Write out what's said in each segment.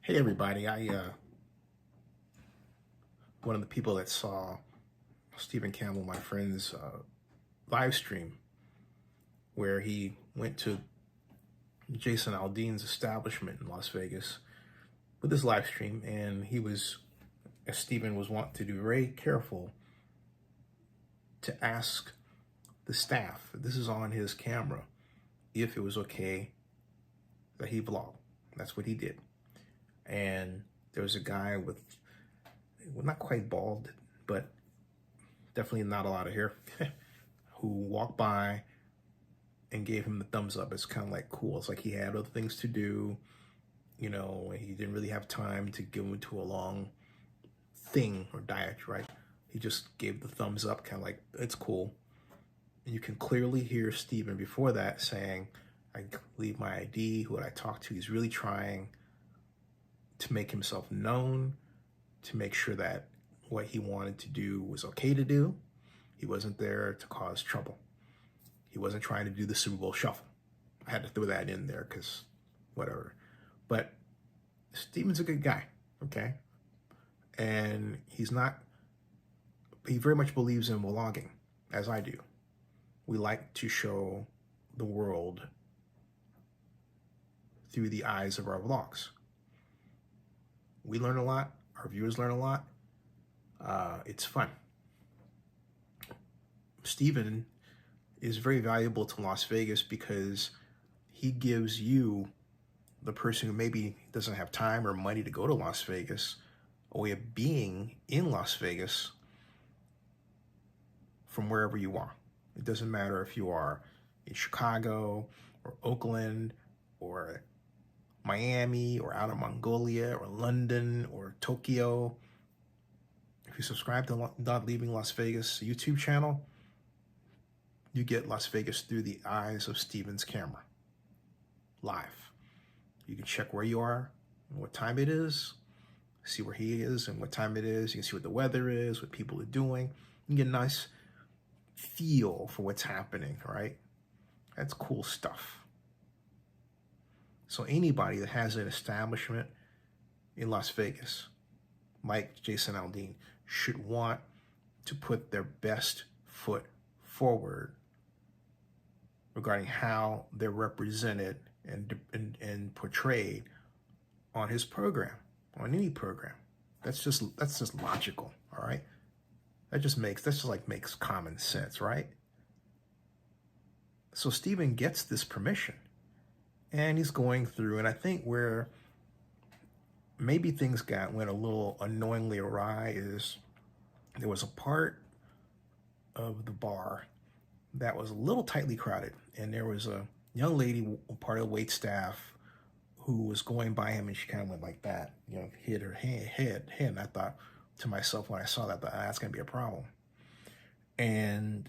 Hey everybody, one of the people that saw Stephen Campbell, my friend's live stream, where he went to Jason Aldean's establishment in Las Vegas with his live stream, and he was, as Stephen was wont to do, very careful to ask the staff, this is on his camera, if it was okay that he vlogged. That's what he did. And there was a guy with, well, not quite bald, but definitely not a lot of hair, who walked by and gave him the thumbs up. It's kind of like cool. It's like he had other things to do, you know, he didn't really have time to go into a long thing or diatribe. He just gave the thumbs up, kind of like, it's cool. And you can clearly hear Stephen before that saying, I leave my ID, who would I talk to? He's really trying to make himself known, to make sure that what he wanted to do was okay to do. He wasn't there to cause trouble. He wasn't trying to do the Super Bowl shuffle. I had to throw that in there because whatever. But Steven's a good guy, okay? And he very much believes in vlogging, as I do. We like to show the world through the eyes of our vlogs. We learn a lot. Our viewers learn a lot. It's fun. Stephen is very valuable to Las Vegas because he gives you, the person who maybe doesn't have time or money to go to Las Vegas, a way of being in Las Vegas from wherever you are. It doesn't matter if you are in Chicago or Oakland or Miami or out of Mongolia or London or Tokyo. If you subscribe to Not Leaving Las Vegas YouTube channel, you get Las Vegas through the eyes of Stephen's camera, live. You can check where you are and what time it is, see where he is and what time it is. You can see what the weather is, what people are doing. You can get a nice feel for what's happening, right? That's cool stuff. So anybody that has an establishment in Las Vegas, like Jason Aldean, should want to put their best foot forward regarding how they're represented and portrayed on his program, on any program. That's just logical, all right? That just makes common sense, right? So Stephen gets this permission. And he's going through, and I think where maybe things went a little annoyingly awry is there was a part of the bar that was a little tightly crowded, and there was a young lady, part of the wait staff, who was going by him, and she kind of went like that, you know, hit her head. And I thought to myself when I saw that, that's going to be a problem. And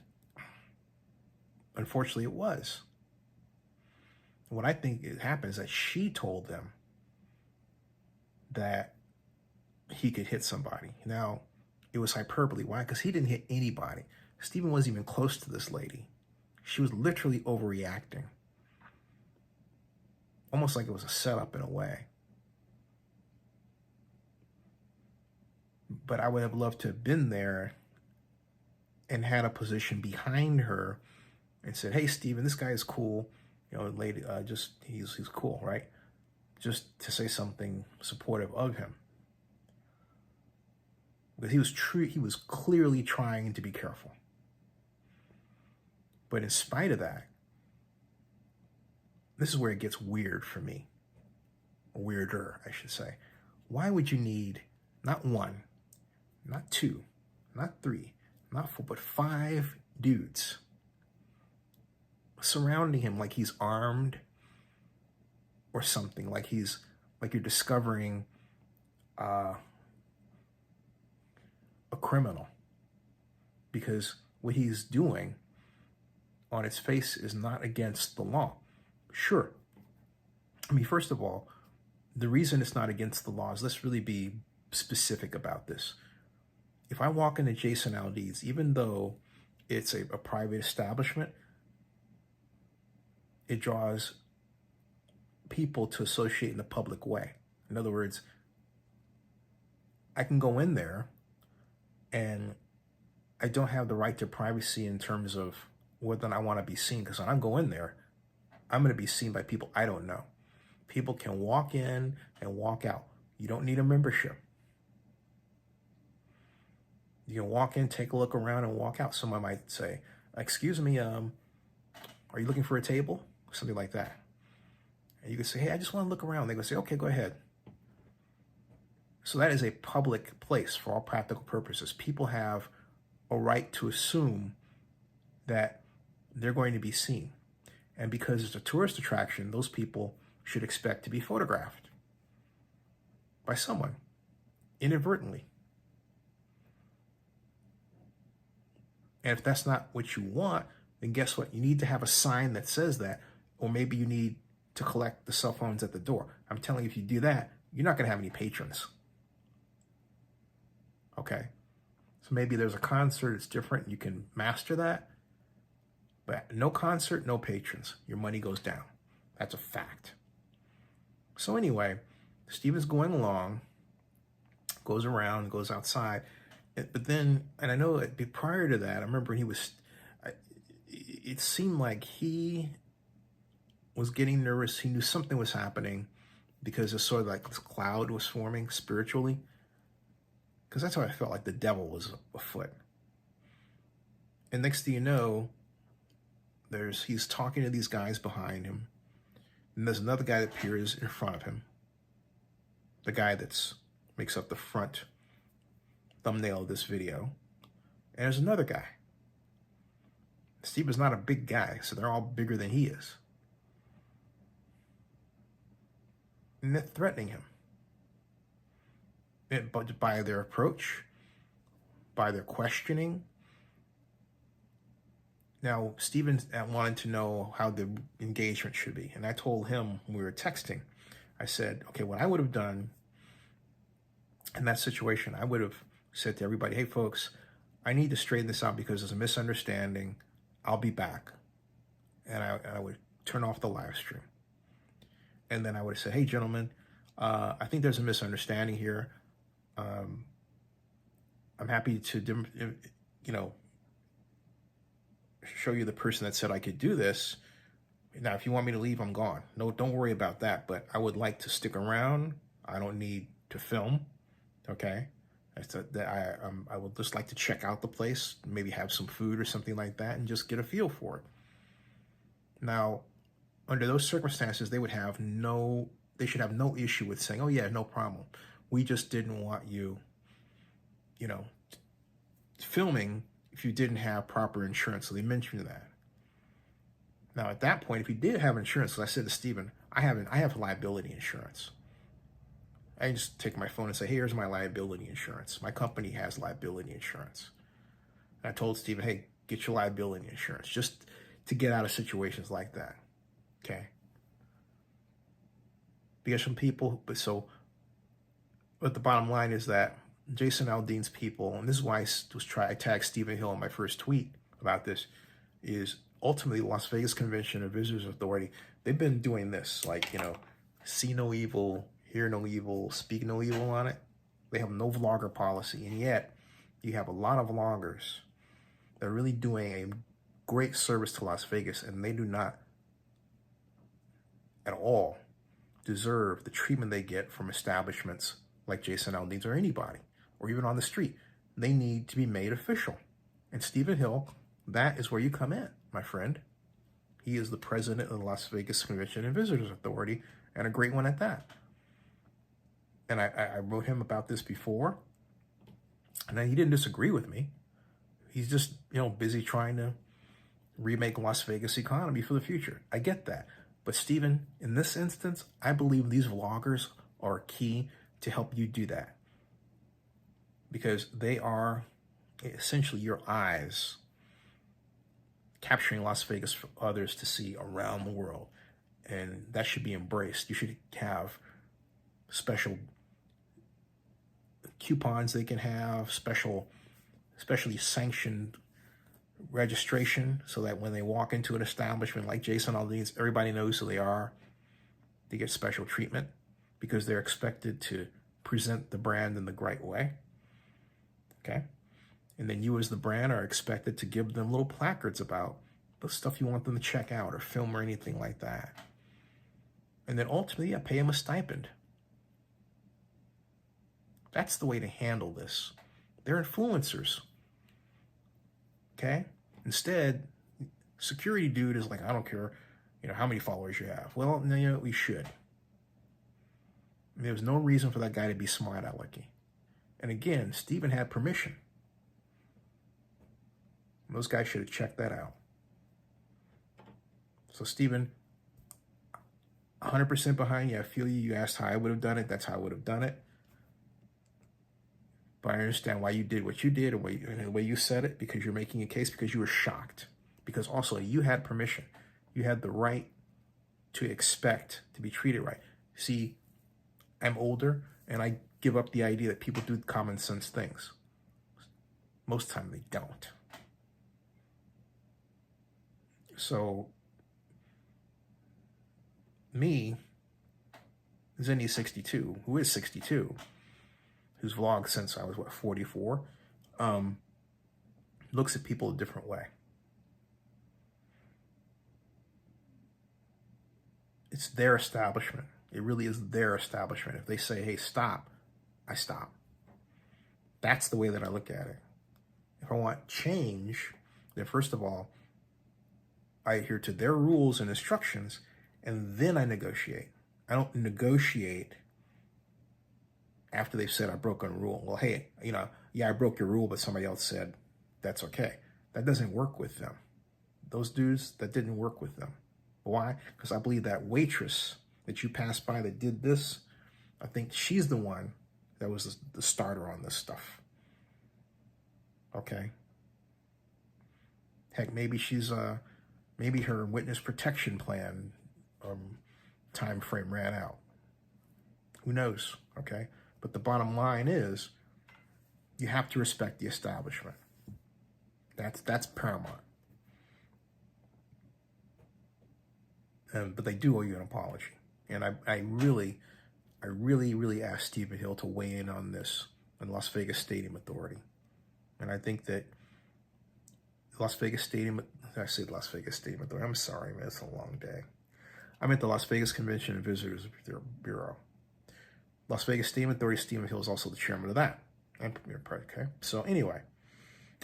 unfortunately, it was. What I think happened is that she told them that he could hit somebody. Now, it was hyperbole. Why? Because he didn't hit anybody. Stephen wasn't even close to this lady. She was literally overreacting. Almost like it was a setup in a way. But I would have loved to have been there and had a position behind her and said, hey, Stephen, this guy is cool. You know, lady, he's cool, right? Just to say something supportive of him. Because he was clearly trying to be careful. But in spite of that, this is where it gets weird for me. Weirder, I should say. Why would you need not one, not two, not three, not four, but 5 dudes surrounding him like he's armed or something, like you're discovering a criminal? Because what he's doing on its face is not against the law. Sure. I mean, first of all, the reason it's not against the law is, let's really be specific about this. If I walk into Jason Aldean's, even though it's a private establishment, it draws people to associate in a public way. In other words, I can go in there and I don't have the right to privacy in terms of whether or not I want to be seen, because when I go in there, I'm going to be seen by people I don't know. People can walk in and walk out. You don't need a membership. You can walk in, take a look around, and walk out. Someone might say, excuse me, are you looking for a table? Something like that. And you can say, hey, I just want to look around. They go say, okay, go ahead. So that is a public place for all practical purposes. People have a right to assume that they're going to be seen. And because it's a tourist attraction, those people should expect to be photographed by someone inadvertently. And if that's not what you want, then guess what? You need to have a sign that says that, or maybe you need to collect the cell phones at the door. I'm telling you, if you do that, you're not going to have any patrons. Okay? So maybe there's a concert, it's different, you can master that. But no concert, no patrons. Your money goes down. That's a fact. So anyway, Stephen's going along, goes around, goes outside. But then, and I know prior to that, I remember it seemed like he was getting nervous. He knew something was happening because it's sort of like this cloud was forming spiritually. Because that's how I felt, like the devil was afoot. And next thing you know, he's talking to these guys behind him. And there's another guy that appears in front of him. The guy that makes up the front thumbnail of this video. And there's another guy. Steve is not a big guy, so they're all bigger than he is. And they're threatening him. But by their approach, by their questioning. Now, Stephen wanted to know how the engagement should be. And I told him when we were texting, I said, okay, what I would have done in that situation, I would have said to everybody, hey, folks, I need to straighten this out because there's a misunderstanding. I'll be back. And I would turn off the live stream. And then I would have said, hey, gentlemen, I think there's a misunderstanding here. I'm happy to, show you the person that said I could do this. Now, if you want me to leave, I'm gone. No, don't worry about that. But I would like to stick around. I don't need to film. Okay. I said that I would just like to check out the place, maybe have some food or something like that, and just get a feel for it. Now, under those circumstances, they should have no issue with saying, oh yeah, no problem. We just didn't want you, filming if you didn't have proper insurance. So they mentioned that. Now, at that point, if you did have insurance, so I said to Stephen, I have liability insurance. I just take my phone and say, hey, here's my liability insurance. My company has liability insurance. And I told Stephen, hey, get your liability insurance just to get out of situations like that. Okay. Because some people, but the bottom line is that Jason Aldean's people, and this is why I tagged Stephen Hill in my first tweet about this, is ultimately Las Vegas Convention and Visitors Authority. They've been doing this, see no evil, hear no evil, speak no evil on it. They have no vlogger policy, and yet you have a lot of vloggers that are really doing a great service to Las Vegas, and they do not at all deserve the treatment they get from establishments like Jason Aldean's or anybody, or even on the street. They need to be made official. And Stephen Hill, that is where you come in, my friend. He is the president of the Las Vegas Convention and Visitors Authority, and a great one at that. And I wrote him about this before, and he didn't disagree with me. He's just, busy trying to remake Las Vegas economy for the future. I get that. But Stephen, in this instance, I believe these vloggers are key to help you do that. Because they are essentially your eyes capturing Las Vegas for others to see around the world. And that should be embraced. You should have special coupons they can have, specially sanctioned registration, so that when they walk into an establishment like Jason Aldean's, everybody knows who they are. They get special treatment. because they're expected to present the brand in the right way. Okay? And then you as the brand are expected to give them little placards about the stuff you want them to check out or film or anything like that. And then ultimately, pay them a stipend. That's the way to handle this. They're influencers. Okay? Instead, security dude is like, I don't care, how many followers you have. Well, no, we should. There was no reason for that guy to be smart alecky. And again, Stephen had permission. Those guys should have checked that out. So Stephen, 100% behind you. I feel you. You asked how I would have done it. That's how I would have done it. But I understand why you did what you did and the way you said it, because you're making a case, because you were shocked. Because also you had permission. You had the right to expect to be treated right. See, I'm older and I give up the idea that people do common sense things. Most of the time they don't. So, me, Zenny62, who is 62, who's vlogged since I was, 44, looks at people a different way. It's their establishment. It really is their establishment. If they say, hey, stop, I stop. That's the way that I look at it. If I want change, then first of all, I adhere to their rules and instructions, and then I negotiate. I don't negotiate after they've said I broke a rule. Well, hey, I broke your rule, but somebody else said that's okay. That doesn't work with them. Those dudes, that didn't work with them. Why? Because I believe that waitress that you passed by that did this, I think she's the one that was the starter on this stuff. Okay? Heck, maybe she's maybe her witness protection plan time frame ran out. Who knows? Okay? But the bottom line is, you have to respect the establishment. That's paramount. But they do owe you an apology. And I really asked Stephen Hill to weigh in on this and Las Vegas Stadium Authority. And I think that Las Vegas Stadium, I said Las Vegas Stadium Authority. I'm sorry, man, it's a long day. I'm at the Las Vegas Convention and Visitors Bureau. Las Vegas Stadium Authority, Stephen Hill is also the chairman of that. Okay. So anyway,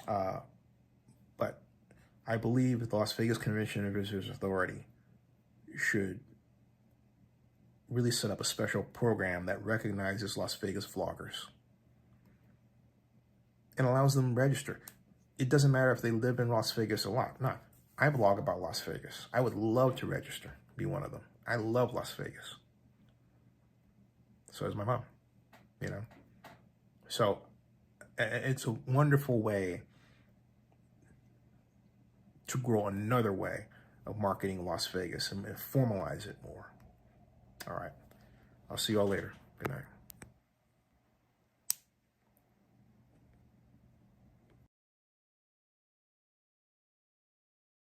but I believe that the Las Vegas Convention and Visitors Authority should really set up a special program that recognizes Las Vegas vloggers and allows them to register. It doesn't matter if they live in Las Vegas or not. No, I vlog about Las Vegas. I would love to register, be one of them. I love Las Vegas. So does my mom, So it's a wonderful way to grow another way of marketing Las Vegas and formalize it more. All right. I'll see you all later. Good night.